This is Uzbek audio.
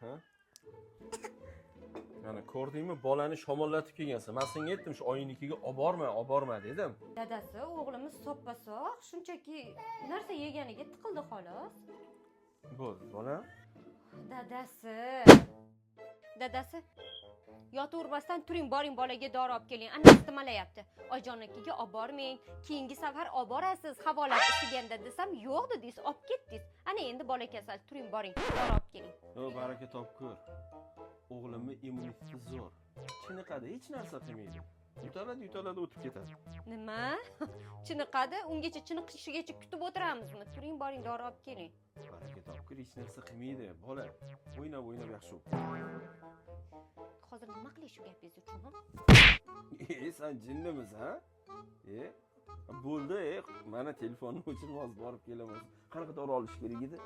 Ha? Mana ko'rdingmi, bolani shamollatib kelgansan. Men senga aytdim, shu oyinikiga olib borma dedim. Dadasi, o'g'limiz soppa-sog', shunchaki narsa yeganiga tiqildi xolos. Bo'ldi, bolam. Dadasi, yotavermasdan turing, boring bolaga dori olib keling. Ana istimalayapti. Oyjonikiga olib bormang, keyingi safar olib borasiz, havolat isiganda desam, yo'q dedingiz, olib ketdingiz. Ana endi bola kasal, turing, boring, dori olib keling. Yo, baraka topkur. O'g'limni immuniteti zo'r. Chiniqadi, hech narsa qilmaydi. Yutaladi, o'tib ketadi. Nima? Chiniqadi? Ungacha chiniqishigacha kutib o'tiramizmi? Turing, boring, dori olib keling. Baraka topkur, hech narsa qilmaydi. Bola, o'ynab yaxshi o'p. Hozir nima qilay shu gapingiz uchun, ha? Sen jinnimiz, ha? Bo'ldi, mana telefonni o'chirib borib kelamiz. Qanaqa dori olish kerak edi?